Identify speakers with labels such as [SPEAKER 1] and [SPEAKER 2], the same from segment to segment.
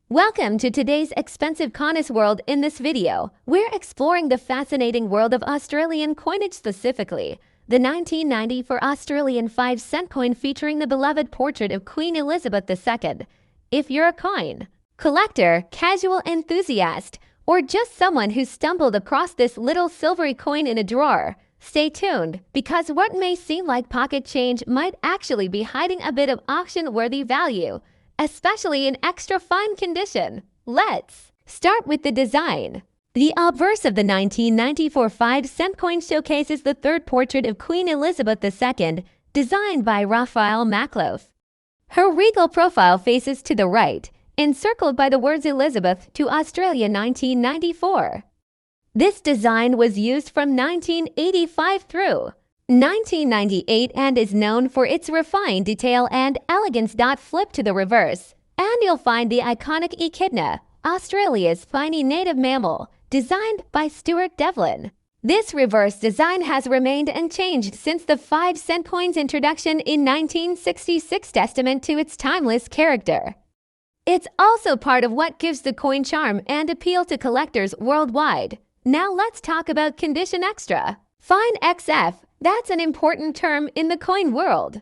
[SPEAKER 1] Welcome to today's expensive coinage world. In this video, we're exploring the fascinating world of Australian coinage, specifically the 1994 Australian 5-cent coin featuring the beloved portrait of Queen Elizabeth II. If you're a coin collector, casual enthusiast, or just someone who stumbled across this little silvery coin in a drawer, stay tuned, because what may seem like pocket change might actually be hiding a bit of auction-worthy value, especially in extra fine condition. Let's start with the design. The obverse of the 1994 5-cent coin showcases the third portrait of Queen Elizabeth II, designed by Lagriffoul. Her regal profile faces to the right, encircled by the words Elizabeth to Australia 1994. This design was used from 1985 through 1998 and is known for its refined detail and elegance. Flip to the reverse, and you'll find the iconic echidna, Australia's spiny native mammal, designed by Stuart Devlin. This reverse design has remained unchanged since the 5-cent coin's introduction in 1966, testament to its timeless character. It's also part of what gives the coin charm and appeal to collectors worldwide. Now let's talk about condition extra. Fine XF. That's an important term in the coin world.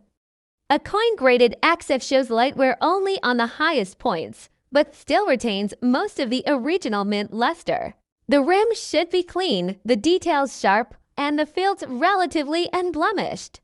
[SPEAKER 1] A coin graded XF shows light wear only on the highest points, but still retains most of the original mint luster. The rim should be clean, the details sharp, and the fields relatively unblemished.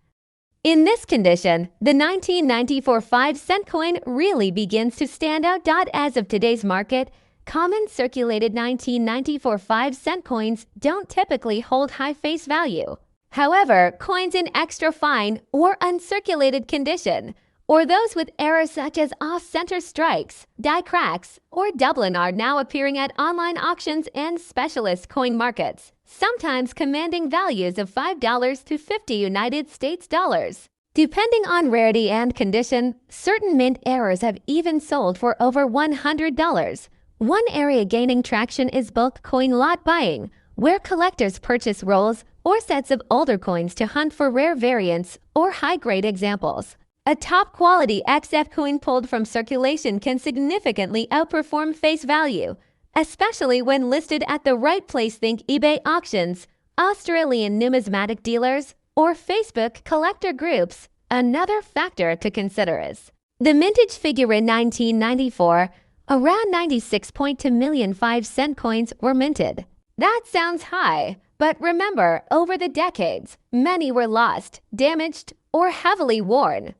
[SPEAKER 1] In this condition, the 1994 5-cent coin really begins to stand out. As of today's market, common circulated 1994 5-cent coins don't typically hold high face value. However, coins in extra fine or uncirculated condition, or those with errors such as off-center strikes, die cracks, or Dublin, are now appearing at online auctions and specialist coin markets, sometimes commanding values of $5 to $50 US. Depending on rarity and condition, certain mint errors have even sold for over $100. One area gaining traction is bulk coin lot buying, where collectors purchase rolls or sets of older coins to hunt for rare variants or high-grade examples. A top-quality XF coin pulled from circulation can significantly outperform face value, especially when listed at the right place. Think eBay auctions, Australian numismatic dealers, or Facebook collector groups. Another factor to consider is the mintage figure. In 1994, around 96.2 million 5-cent coins were minted. That sounds high, but remember, over the decades, many were lost, damaged, or heavily worn.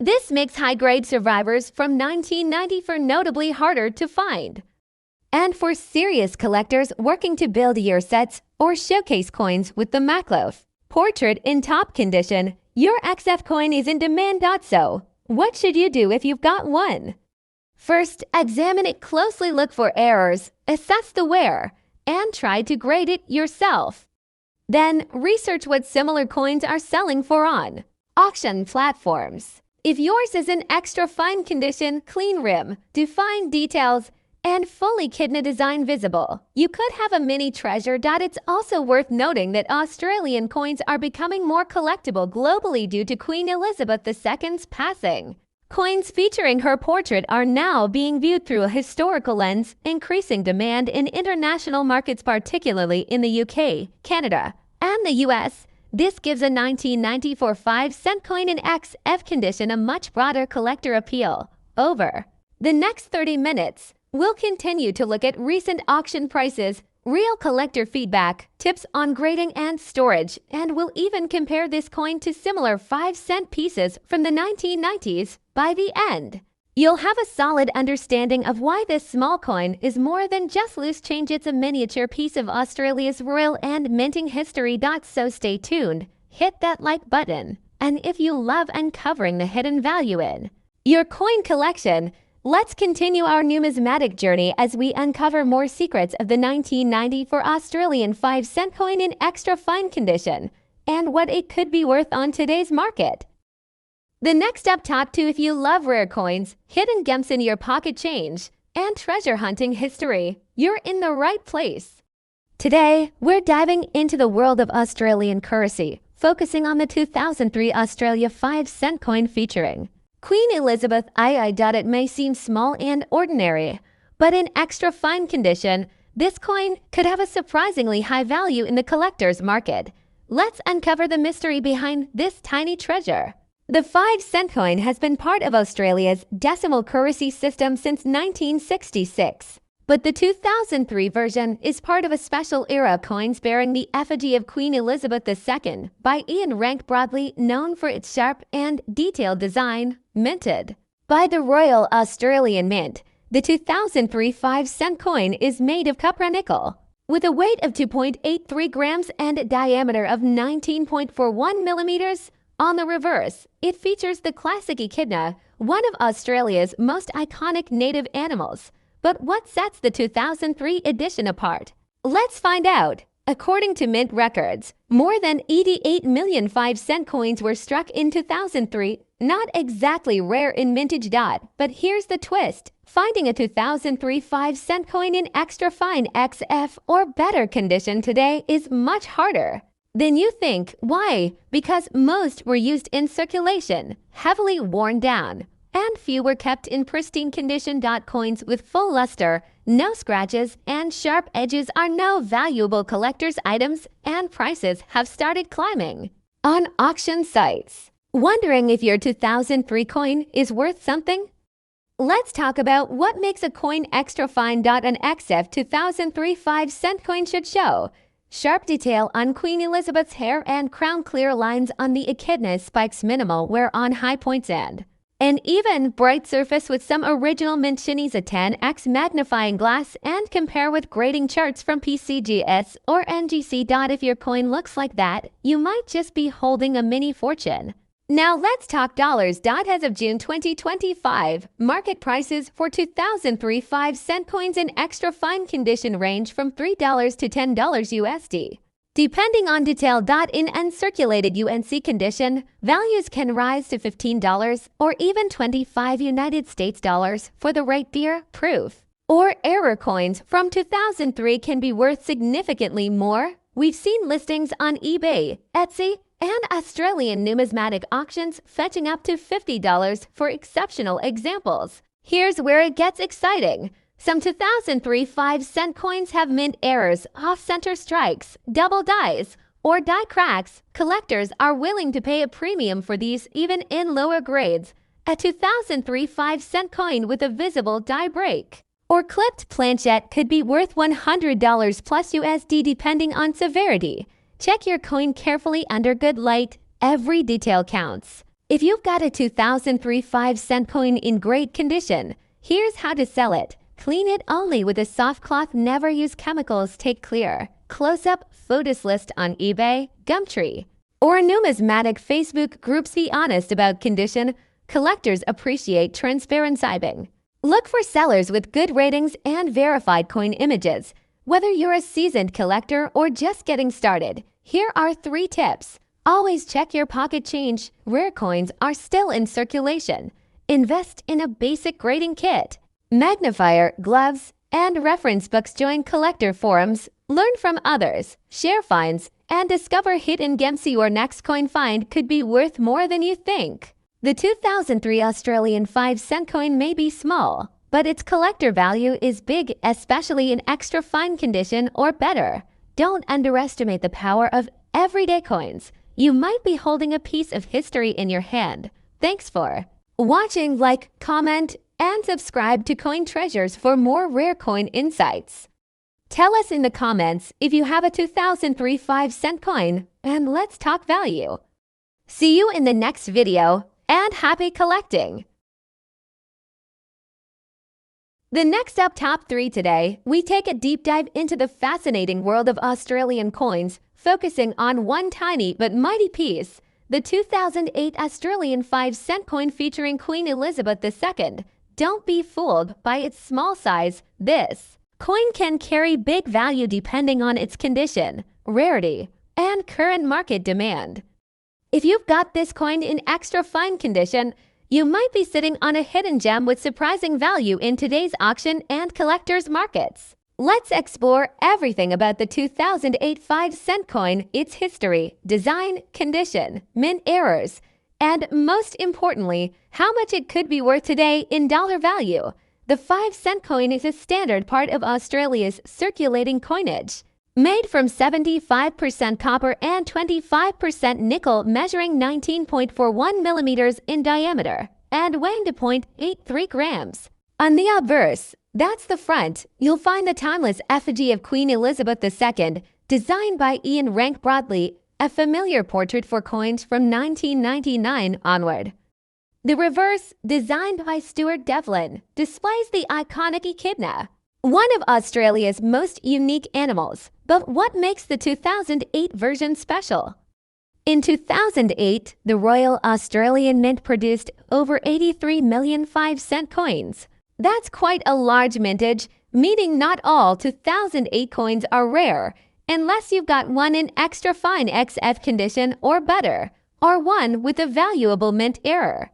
[SPEAKER 1] This makes high-grade survivors from 1994 notably harder to find. And for serious collectors working to build year sets or showcase coins with the Lagriffoul portrait in top condition, your XF coin is in demand. So, what should you do if you've got one? First, examine it closely, look for errors, assess the wear, and try to grade it yourself. Then, research what similar coins are selling for on auction platforms. If yours is in extra fine condition, clean rim, defined details, and fully echidna design visible, you could have a mini treasure. It's also worth noting that Australian coins are becoming more collectible globally due to Queen Elizabeth II's passing. Coins featuring her portrait are now being viewed through a historical lens, increasing demand in international markets, particularly in the UK, Canada, and the US. This gives a 1994 5-cent coin in XF condition a much broader collector appeal. Over the next 30 minutes, we'll continue to look at recent auction prices, real collector feedback, tips on grading and storage, and we'll even compare this coin to similar 5-cent pieces from the 1990s. By the end, you'll have a solid understanding of why this small coin is more than just loose change. It's a miniature piece of Australia's royal and minting history. So stay tuned, hit that like button, and if you love uncovering the hidden value in your coin collection, let's continue our numismatic journey as we uncover more secrets of the 1994 Australian 5-cent coin in extra fine condition and what it could be worth on today's market. The next up, top 2. If you love rare coins, hidden gems in your pocket change, and treasure hunting history, you're in the right place. Today, we're diving into the world of Australian currency, focusing on the 2003 Australia 5-cent coin featuring Queen Elizabeth II. It may seem small and ordinary, But in extra fine condition, this coin could have a surprisingly high value in the collector's market. Let's uncover the mystery behind this tiny treasure. The 5-cent coin has been part of Australia's decimal currency system since 1966. But the 2003 version is part of a special era of coins bearing the effigy of Queen Elizabeth II by Ian Rank Broadley, known for its sharp and detailed design, minted by the Royal Australian Mint. The 2003 5-cent coin is made of copper nickel. With a weight of 2.83 grams and a diameter of 19.41 millimeters, on the reverse, it features the classic echidna, one of Australia's most iconic native animals. But what sets the 2003 edition apart? Let's find out. According to Mint records, more than 88 million 5-cent coins were struck in 2003. Not exactly rare in mintage. But here's the twist. Finding a 2003 5-cent coin in extra fine XF or better condition today is much harder than you think. Why? Because most were used in circulation, heavily worn down, and few were kept in pristine condition. Coins with full luster, no scratches, and sharp edges are now valuable collector's items, and prices have started climbing on auction sites. Wondering if your 2003 coin is worth something? Let's talk about what makes a coin extra fine. An XF 2003 5-cent coin should show sharp detail on Queen Elizabeth's hair and crown, clear lines on the echidna, spikes minimal wear on high points, and an even, bright surface with some original mint shinies, a 10x magnifying glass, and compare with grading charts from PCGS or NGC. If your coin looks like that, you might just be holding a mini fortune. Now let's talk dollars. As of June 2025, market prices for 2003 5-cent coins in extra fine condition range from $3 to $10 USD. Depending on detail. In uncirculated UNC condition, values can rise to $15 or even $25 United States dollars for the right beer, proof, or error coins from 2003 can be worth significantly more. We've seen listings on eBay, Etsy, and Australian numismatic auctions fetching up to $50 for exceptional examples. Here's where it gets exciting. Some 2003 5-cent coins have mint errors, off-center strikes, double dies, or die cracks. Collectors are willing to pay a premium for these even in lower grades. A 2003 5-cent coin with a visible die break or clipped planchette could be worth $100 plus USD depending on severity. Check your coin carefully under good light. Every detail counts. If you've got a 2003 5-cent coin in great condition, here's how to sell it. Clean it only with a soft cloth. Never use chemicals. Take clear, close-up photos. List on eBay, Gumtree, or numismatic Facebook groups. Be honest about condition. Collectors appreciate transparency. Look for sellers with good ratings and verified coin images. Whether you're a seasoned collector or just getting started, here are 3 tips. Always check your pocket change. Rare coins are still in circulation. Invest in a basic grading kit, magnifier, gloves, and reference books. Join collector forums, learn from others, share finds, and discover hidden gems. Your next coin find could be worth more than you think. The 2003 Australian 5-cent coin may be small, but its collector value is big, especially in extra fine condition or better. Don't underestimate the power of everyday coins. You might be holding a piece of history in your hand. Thanks for watching. Like, comment, and subscribe to Coin Treasures for more rare coin insights. Tell us in the comments if you have a 2003 5-cent coin, and let's talk value. See you in the next video, and happy collecting! The next up, top 3 today, we take a deep dive into the fascinating world of Australian coins, focusing on one tiny but mighty piece, the 2008 Australian 5-cent coin featuring Queen Elizabeth II. Don't be fooled by its small size. This coin can carry big value depending on its condition, rarity, and current market demand. If you've got this coin in extra fine condition, you might be sitting on a hidden gem with surprising value in today's auction and collectors markets. Let's explore everything about the 2008 5-cent coin, its history, design, condition, mint errors, and most importantly, how much it could be worth today in dollar value. The 5-cent coin is a standard part of Australia's circulating coinage. Made from 75% copper and 25% nickel, measuring 19.41 millimeters in diameter and weighing 0.83 grams. On the obverse, that's the front, you'll find the timeless effigy of Queen Elizabeth II, designed by Ian Rank Broadley, a familiar portrait for coins from 1999 onward. The reverse, designed by Stuart Devlin, displays the iconic echidna, one of Australia's most unique animals. But what makes the 2008 version special? In 2008, the Royal Australian Mint produced over 83 million 5-cent coins. That's quite a large mintage, meaning not all 2008 coins are rare, unless you've got one in extra fine XF condition or better, or one with a valuable mint error.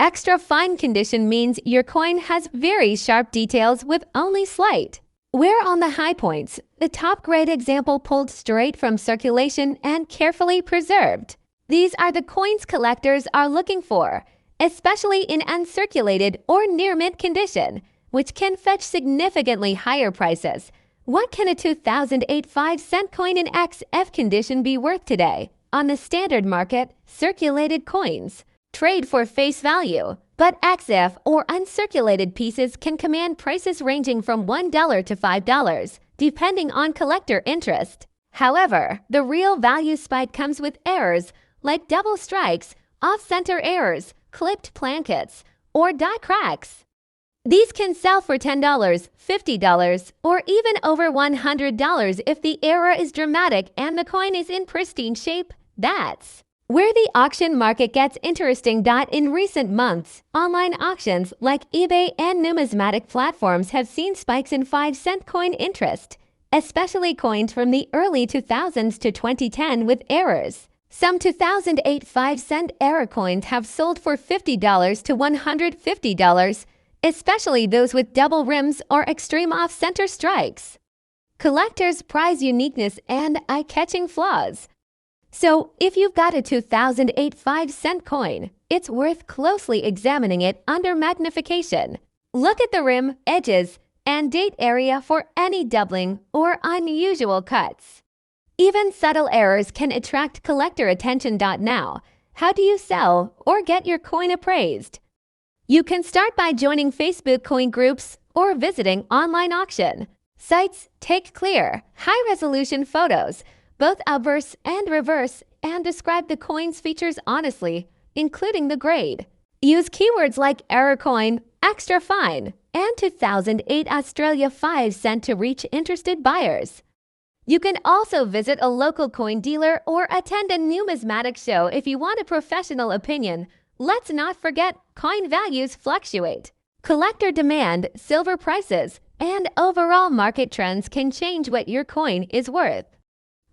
[SPEAKER 1] Extra fine condition means your coin has very sharp details with only slight wear on the high points, the top-grade example pulled straight from circulation and carefully preserved. These are the coins collectors are looking for, especially in uncirculated or near-mint condition, which can fetch significantly higher prices. What can a 2008 5-cent coin in XF condition be worth today? On the standard market, circulated coins trade for face value, but XF or uncirculated pieces can command prices ranging from $1 to $5, depending on collector interest. However, the real value spike comes with errors like double strikes, off-center errors, clipped plankets, or die cracks. These can sell for $10, $50, or even over $100 if the error is dramatic and the coin is in pristine shape. That's where the auction market gets interesting. In recent months, online auctions like eBay and numismatic platforms have seen spikes in 5-cent coin interest, especially coins from the early 2000s to 2010 with errors. Some 2008 5-cent error coins have sold for $50 to $150, especially those with double rims or extreme off-center strikes. Collectors prize uniqueness and eye-catching flaws. So, if you've got a 2008 5-cent coin, it's worth closely examining it under magnification. Look at the rim, edges, and date area for any doubling or unusual cuts. Even subtle errors can attract collector attention. Now, how do you sell or get your coin appraised? You can start by joining Facebook coin groups or visiting online auction sites. Take clear, high-resolution photos, both obverse and reverse, and describe the coin's features honestly, including the grade. Use keywords like error coin, extra fine, and 2008 Australia 5-cent to reach interested buyers. You can also visit a local coin dealer or attend a numismatic show if you want a professional opinion. Let's not forget, coin values fluctuate. Collector demand, silver prices, and overall market trends can change what your coin is worth.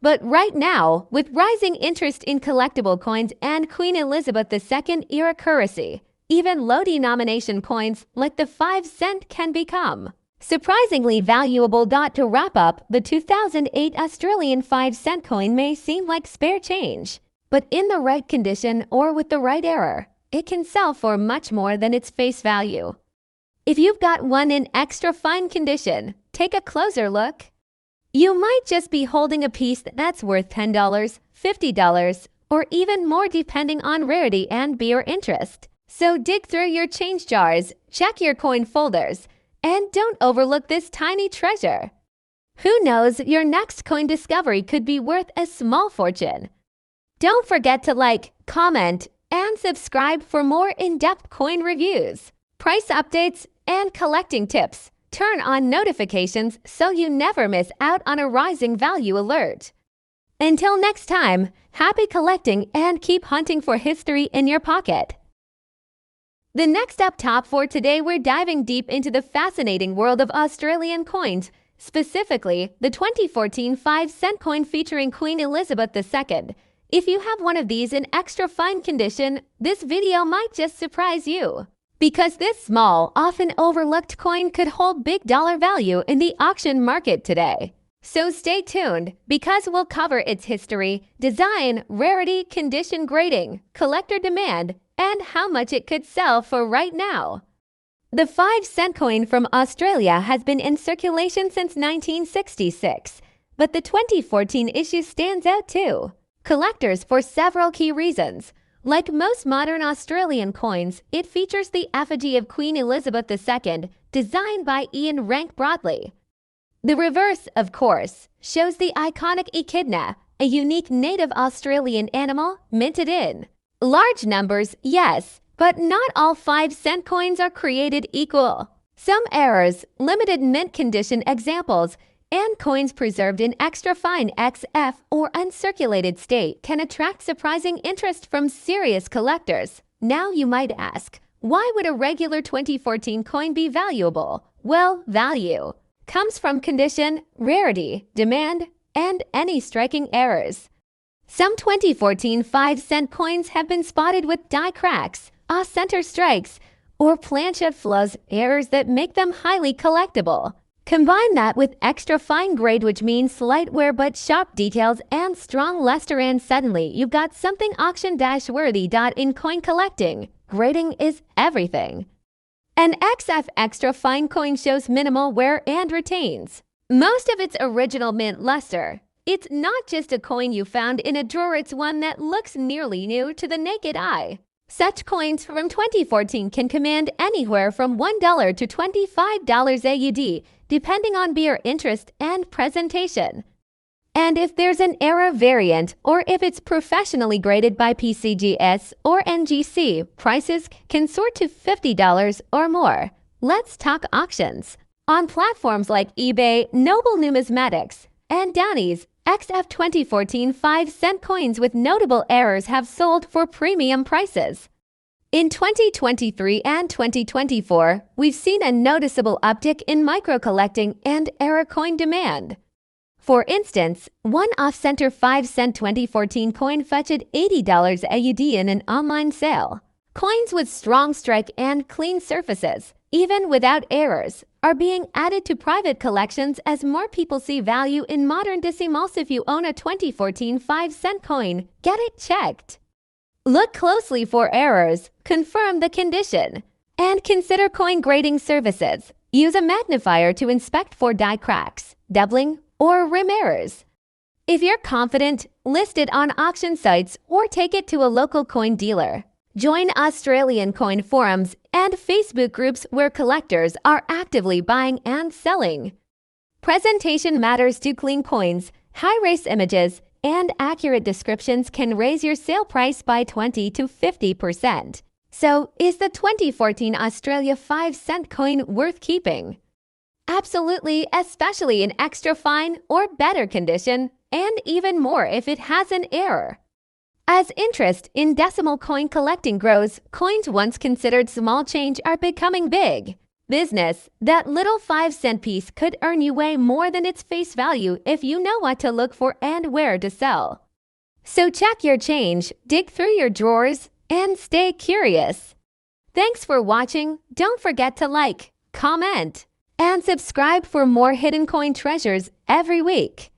[SPEAKER 1] But right now, with rising interest in collectible coins and Queen Elizabeth II era currency, even low-denomination coins like the 5-cent can become surprisingly valuable. To wrap up, the 2008 Australian 5-cent coin may seem like spare change, but in the right condition or with the right error, it can sell for much more than its face value. If you've got one in extra fine condition, take a closer look. You might just be holding a piece that's worth $10, $50, or even more depending on rarity and your interest. So dig through your change jars, check your coin folders, and don't overlook this tiny treasure. Who knows, your next coin discovery could be worth a small fortune. Don't forget to like, comment, and subscribe for more in-depth coin reviews, price updates, and collecting tips. Turn on notifications so you never miss out on a rising value alert. Until next time, happy collecting and keep hunting for history in your pocket. The next up top for today, we're diving deep into the fascinating world of Australian coins, specifically the 2014 5-cent coin featuring Queen Elizabeth II. If you have one of these in extra fine condition, this video might just surprise you. Because this small, often overlooked coin could hold big dollar value in the auction market today. So stay tuned, because we'll cover its history, design, rarity, condition grading, collector demand, and how much it could sell for right now. The 5-cent coin from Australia has been in circulation since 1966, but the 2014 issue stands out too. Collectors for several key reasons. Like most modern Australian coins, it features the effigy of Queen Elizabeth II, designed by Ian Rank Broadley. The reverse, of course, shows the iconic echidna, a unique native Australian animal, minted in. Large numbers, yes, but not all 5-cent coins are created equal. Some errors, limited mint condition examples, and coins preserved in extra fine XF or uncirculated state can attract surprising interest from serious collectors. Now you might ask, why would a regular 2014 coin be valuable? Well, value comes from condition, rarity, demand, and any striking errors. Some 2014 5-cent coins have been spotted with die cracks, off-center strikes, or planchette flaws, errors that make them highly collectible. Combine that with extra fine grade, which means slight wear but sharp details and strong luster, and suddenly you've got something auction-worthy. In coin collecting, grading is everything. An XF extra fine coin shows minimal wear and retains most of its original mint luster. It's not just a coin you found in a drawer, it's one that looks nearly new to the naked eye. Such coins from 2014 can command anywhere from $1 to $25 AUD, depending on beer interest and presentation. And if there's an era variant, or if it's professionally graded by PCGS or NGC, prices can soar to $50 or more. Let's talk auctions. On platforms like eBay, Noble Numismatics, and Downey's, XF 2014 5-cent coins with notable errors have sold for premium prices. In 2023 and 2024, we've seen a noticeable uptick in micro-collecting and error coin demand. For instance, one off-center 5-cent 2014 coin fetched $80 AUD in an online sale. Coins with strong strike and clean surfaces, even without errors, are being added to private collections as more people see value in modern decimals. If you own a 2014 5-cent coin, get it checked. Look closely for errors, confirm the condition, and consider coin grading services. Use a magnifier to inspect for die cracks, doubling, or rim errors. If you're confident, list it on auction sites or take it to a local coin dealer. Join Australian coin forums and Facebook groups where collectors are actively buying and selling. Presentation matters too. Clean coins, high-res images, and accurate descriptions can raise your sale price by 20 to 50%. So, is the 2014 Australia 5-cent coin worth keeping? Absolutely, especially in extra fine or better condition, and even more if it has an error. As interest in decimal coin collecting grows, coins once considered small change are becoming big business. That little 5-cent piece could earn you way more than its face value if you know what to look for and where to sell. So check your change, dig through your drawers, and stay curious. Thanks for watching. Don't forget to like, comment, and subscribe for more hidden coin treasures every week.